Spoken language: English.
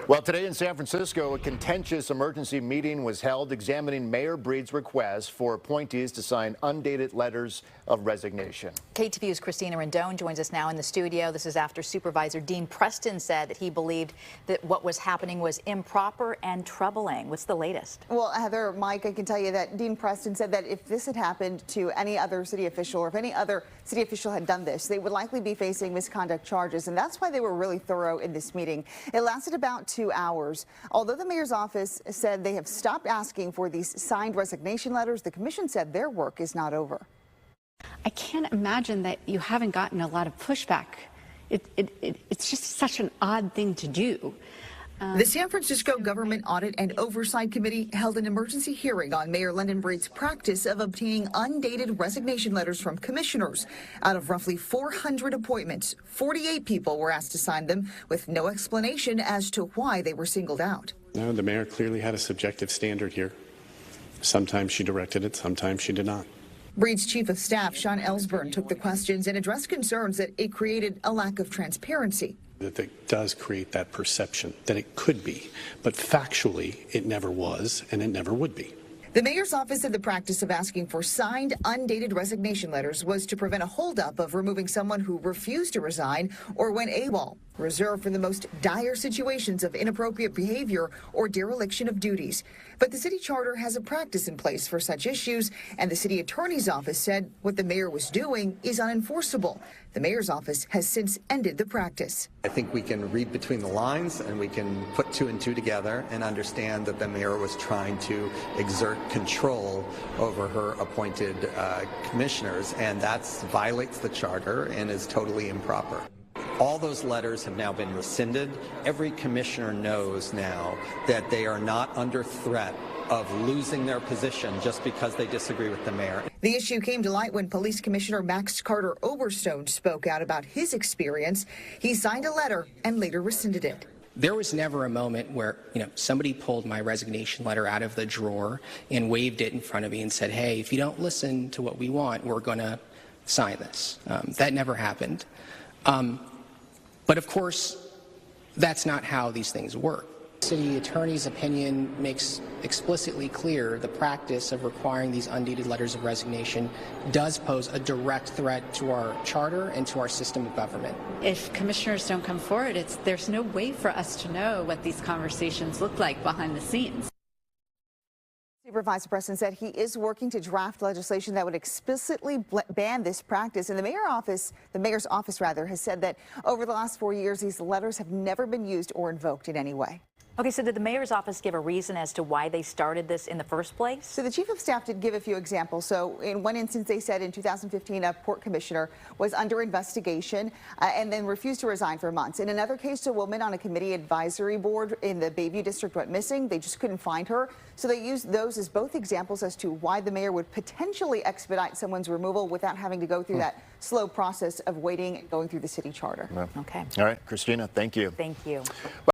Well, today in San Francisco, a contentious emergency meeting was held examining Mayor Breed's request for appointees to sign undated letters of resignation. KTVU's Christina Rendon joins us now in the studio. This is after Supervisor Dean Preston said that he believed that what was happening was improper and troubling. What's the latest? Well, Heather, Mike, I can tell you that Dean Preston said that if this had happened to any other city official, or if any other city official had done this, they would likely be facing misconduct charges. And that's why they were really thorough in this meeting. It lasted about 2 hours. Although the mayor's office said they have stopped asking for these signed resignation letters, the commission said their work is not over. I can't imagine that you haven't gotten a lot of pushback. It's just such an odd thing to do. The San Francisco Government Audit and Oversight Committee held an emergency hearing on Mayor London Breed's practice of obtaining undated resignation letters from commissioners. Out of roughly 400 appointments, 48 people were asked to sign them with no explanation as to why they were singled out. No, the mayor clearly had a subjective standard here. Sometimes she directed it, sometimes she did not. Breed's chief of staff, Sean Ellsburn, took the questions and addressed concerns that it created a lack of transparency. That does create that perception that it could be, but factually it never was and it never would be. The mayor's office said the practice of asking for signed, undated resignation letters was to prevent a holdup of removing someone who refused to resign or went AWOL, reserved for the most dire situations of inappropriate behavior or dereliction of duties. But the city charter has a practice in place for such issues, and the city attorney's office said what the mayor was doing is unenforceable. The mayor's office has since ended the practice. I think we can read between the lines and we can put 2 and 2 together and understand that the mayor was trying to exert control over her appointed commissioners, and that violates the charter and is totally improper. All those letters have now been rescinded. Every commissioner knows now that they are not under threat of losing their position just because they disagree with the mayor. The issue came to light when Police Commissioner Max Carter Oberstone spoke out about his experience. He signed a letter and later rescinded it. There was never a moment where, somebody pulled my resignation letter out of the drawer and waved it in front of me and said, hey, if you don't listen to what we want, we're going to sign this. That never happened. But of course, that's not how these things work. The city attorney's opinion makes explicitly clear the practice of requiring these undated letters of resignation does pose a direct threat to our charter and to our system of government. If commissioners don't come forward, there's no way for us to know what these conversations look like behind the scenes. Supervisor Preston said he is working to draft legislation that would explicitly ban this practice. And the mayor's office has said that over the last 4 years, these letters have never been used or invoked in any way. Okay, so did the mayor's office give a reason as to why they started this in the first place? So the chief of staff did give a few examples. So in one instance, they said in 2015, a port commissioner was under investigation and then refused to resign for months. In another case, a woman on a committee advisory board in the Bayview district went missing. They just couldn't find her. So they used those as both examples as to why the mayor would potentially expedite someone's removal without having to go through that slow process of waiting and going through the city charter. Yeah. Okay. All right, Christina, thank you. Thank you.